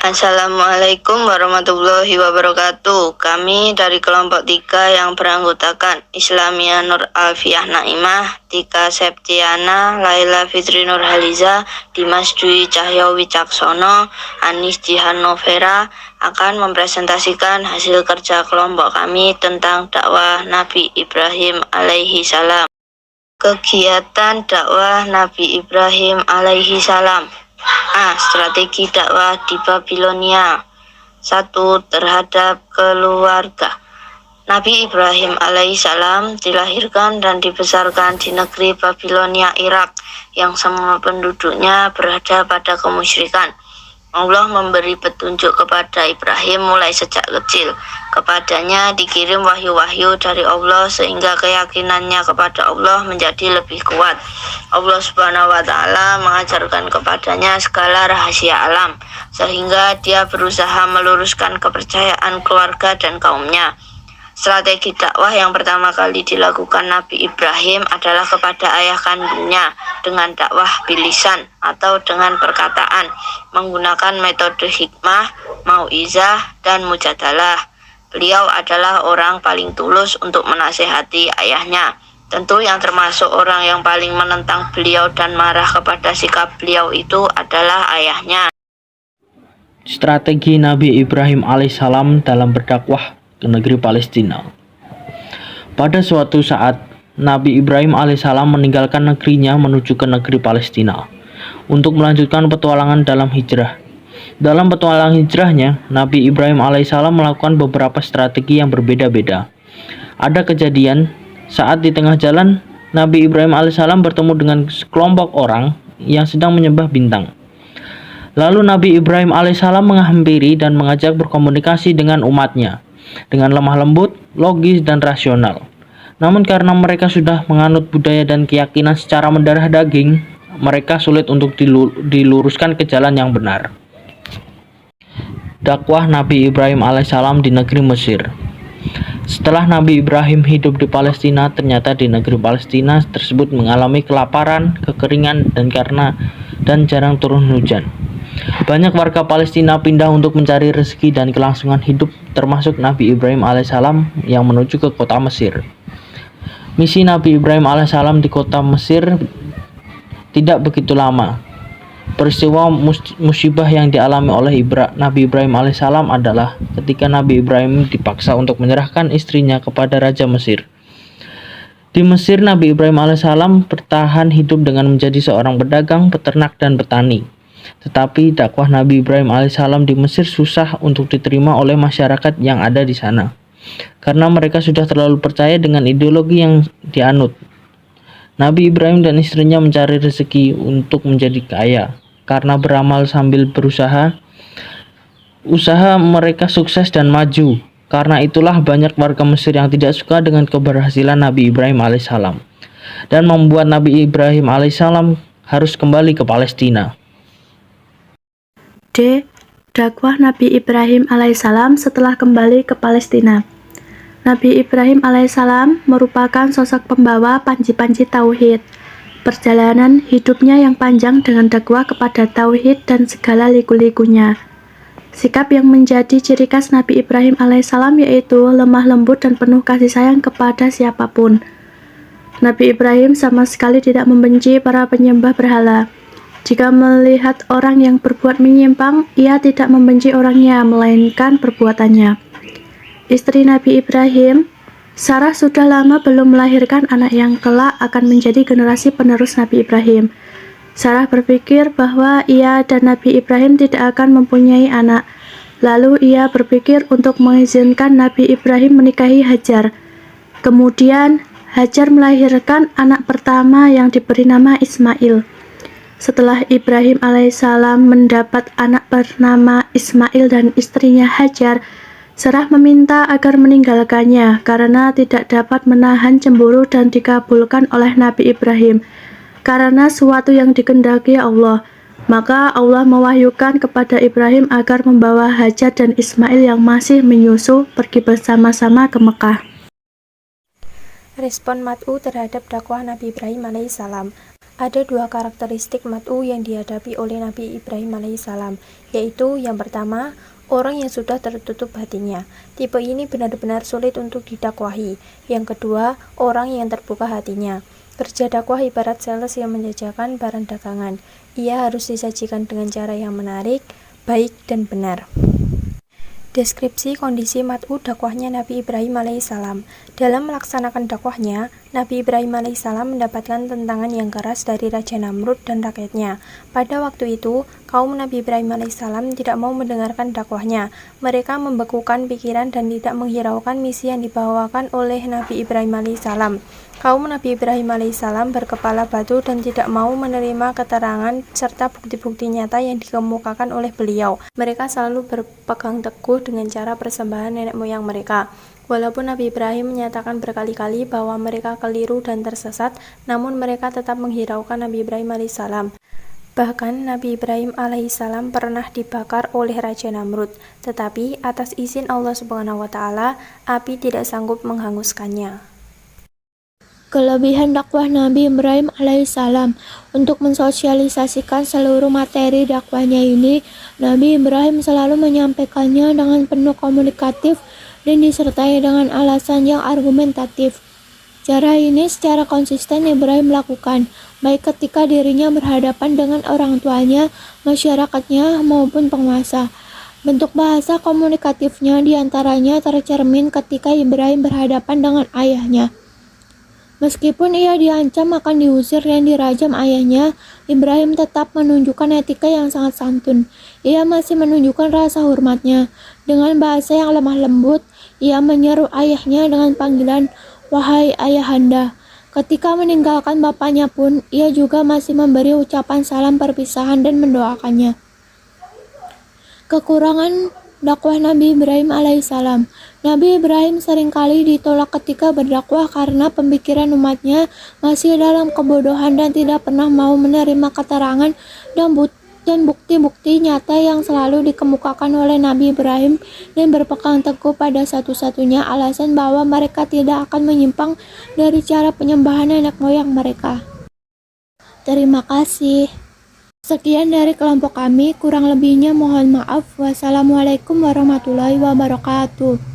Assalamualaikum warahmatullahi wabarakatuh. Kami dari kelompok 3 yang beranggotakan Islamia Nur Alfiah Naimah, Tika Septiana, Laila Fitri Nurhaliza, Dimas Dwi Cahyo Wicaksono, Anis Jihan Novera akan mempresentasikan hasil kerja kelompok kami tentang dakwah Nabi Ibrahim alaihi salam. Kegiatan dakwah Nabi Ibrahim alaihi salam. Strategi dakwah di Babilonia. 1. Terhadap keluarga. Nabi Ibrahim alaihissalam dilahirkan dan dibesarkan di negeri Babilonia, Irak, yang semua penduduknya berada pada kemusyrikan. Allah memberi petunjuk kepada Ibrahim mulai sejak kecil. Kepadanya dikirim wahyu-wahyu dari Allah sehingga keyakinannya kepada Allah menjadi lebih kuat. Allah Subhanahu wa Ta'ala mengajarkan kepadanya segala rahasia alam sehingga dia berusaha meluruskan kepercayaan keluarga dan kaumnya. Strategi dakwah yang pertama kali dilakukan Nabi Ibrahim adalah kepada ayah kandungnya dengan dakwah bilisan atau dengan perkataan menggunakan metode hikmah, mau'izah, dan mujadalah. Beliau adalah orang paling tulus untuk menasihati ayahnya. Tentu yang termasuk orang yang paling menentang beliau dan marah kepada sikap beliau itu adalah ayahnya. Strategi Nabi Ibrahim alaihissalam dalam berdakwah ke negeri Palestina. Pada suatu saat, Nabi Ibrahim alaihissalam meninggalkan negerinya menuju ke negeri Palestina untuk melanjutkan petualangan dalam hijrah. Dalam petualangan hijrahnya, Nabi Ibrahim alaihissalam melakukan beberapa strategi yang berbeda-beda. Ada kejadian saat di tengah jalan, Nabi Ibrahim alaihissalam bertemu dengan sekelompok orang yang sedang menyembah bintang. Lalu Nabi Ibrahim alaihissalam menghampiri dan mengajak berkomunikasi dengan umatnya dengan lemah lembut, logis, dan rasional. Namun karena mereka sudah menganut budaya dan keyakinan secara mendarah daging, mereka sulit untuk diluruskan ke jalan yang benar. Dakwah Nabi Ibrahim alaihissalam di negeri Mesir. Setelah Nabi Ibrahim hidup di Palestina, ternyata di negeri Palestina tersebut mengalami kelaparan, kekeringan, dan jarang turun hujan. Banyak warga Palestina pindah untuk mencari rezeki dan kelangsungan hidup, termasuk Nabi Ibrahim alaihissalam yang menuju ke kota Mesir. Misi Nabi Ibrahim alaihissalam di kota Mesir tidak begitu lama. Peristiwa musibah yang dialami oleh Nabi Ibrahim alaihissalam adalah ketika Nabi Ibrahim dipaksa untuk menyerahkan istrinya kepada Raja Mesir. Di Mesir, Nabi Ibrahim alaihissalam bertahan hidup dengan menjadi seorang pedagang, peternak, dan petani. Tetapi dakwah Nabi Ibrahim alaihissalam di Mesir susah untuk diterima oleh masyarakat yang ada di sana, karena mereka sudah terlalu percaya dengan ideologi yang dianut. Nabi Ibrahim dan istrinya mencari rezeki untuk menjadi kaya, karena beramal sambil berusaha. Usaha mereka sukses dan maju. Karena itulah banyak warga Mesir yang tidak suka dengan keberhasilan Nabi Ibrahim alaihissalam dan membuat Nabi Ibrahim alaihissalam harus kembali ke Palestina. D. Dakwah Nabi Ibrahim alaihissalam setelah kembali ke Palestina. Nabi Ibrahim alaihissalam merupakan sosok pembawa panji-panji tauhid. Perjalanan hidupnya yang panjang dengan dakwah kepada tauhid dan segala liku-likunya. Sikap yang menjadi ciri khas Nabi Ibrahim alaihissalam yaitu lemah lembut dan penuh kasih sayang kepada siapapun. Nabi Ibrahim sama sekali tidak membenci para penyembah berhala. Jika melihat orang yang berbuat menyimpang, ia tidak membenci orangnya, melainkan perbuatannya. Istri Nabi Ibrahim, Sarah, sudah lama belum melahirkan anak yang kelak akan menjadi generasi penerus Nabi Ibrahim. Sarah berpikir bahwa ia dan Nabi Ibrahim tidak akan mempunyai anak. Lalu ia berpikir untuk mengizinkan Nabi Ibrahim menikahi Hajar. Kemudian Hajar melahirkan anak pertama yang diberi nama Ismail. Setelah Ibrahim alaihissalam mendapat anak bernama Ismail dan istrinya Hajar, Sarah meminta agar meninggalkannya karena tidak dapat menahan cemburu dan dikabulkan oleh Nabi Ibrahim karena sesuatu yang dikehendaki Allah. Maka Allah mewahyukan kepada Ibrahim agar membawa Hajar dan Ismail yang masih menyusu pergi bersama-sama ke Mekah. Respon Mat'u terhadap dakwah Nabi Ibrahim alaihissalam. Ada dua karakteristik mat'u yang dihadapi oleh Nabi Ibrahim alaihissalam, yaitu yang pertama, orang yang sudah tertutup hatinya. Tipe ini benar-benar sulit untuk didakwahi. Yang kedua, orang yang terbuka hatinya. Kerja dakwah ibarat sales yang menjajakan barang dagangan. Ia harus disajikan dengan cara yang menarik, baik, dan benar. Deskripsi kondisi mat'u dakwahnya Nabi Ibrahim alaihissalam. Dalam melaksanakan dakwahnya, Nabi Ibrahim alaihissalam mendapatkan tentangan yang keras dari Raja Namrud dan rakyatnya. Pada waktu itu, kaum Nabi Ibrahim alaihissalam tidak mau mendengarkan dakwahnya. Mereka membekukan pikiran dan tidak menghiraukan misi yang dibawakan oleh Nabi Ibrahim alaihissalam. Kaum Nabi Ibrahim alaihissalam berkepala batu dan tidak mau menerima keterangan serta bukti-bukti nyata yang dikemukakan oleh beliau. Mereka selalu berpegang teguh dengan cara persembahan nenek moyang mereka. Walaupun Nabi Ibrahim menyatakan berkali-kali bahwa mereka keliru dan tersesat, namun mereka tetap menghiraukan Nabi Ibrahim alaihissalam. Bahkan Nabi Ibrahim alaihissalam pernah dibakar oleh Raja Namrud, tetapi atas izin Allah Subhanahu wa Ta'ala, api tidak sanggup menghanguskannya. Kelebihan dakwah Nabi Ibrahim alaihissalam. Untuk mensosialisasikan seluruh materi dakwahnya ini, Nabi Ibrahim selalu menyampaikannya dengan penuh komunikatif dan disertai dengan alasan yang argumentatif. Cara ini secara konsisten Ibrahim lakukan, baik ketika dirinya berhadapan dengan orang tuanya, masyarakatnya, maupun penguasa. Bentuk bahasa komunikatifnya diantaranya tercermin ketika Ibrahim berhadapan dengan ayahnya. Meskipun ia diancam akan diusir dan dirajam ayahnya, Ibrahim tetap menunjukkan etika yang sangat santun. Ia masih menunjukkan rasa hormatnya. Dengan bahasa yang lemah lembut, ia menyeru ayahnya dengan panggilan, "Wahai ayahanda." Ketika meninggalkan bapaknya pun, ia juga masih memberi ucapan salam perpisahan dan mendoakannya. Kekurangan dakwah Nabi Ibrahim alaihissalam. Nabi Ibrahim seringkali ditolak ketika berdakwah karena pemikiran umatnya masih dalam kebodohan dan tidak pernah mau menerima keterangan dan bukti-bukti nyata yang selalu dikemukakan oleh Nabi Ibrahim dan berpegang teguh pada satu-satunya alasan bahwa mereka tidak akan menyimpang dari cara penyembahan nenek moyang mereka. Terima kasih. Sekian dari kelompok kami, kurang lebihnya mohon maaf. Wassalamualaikum warahmatullahi wabarakatuh.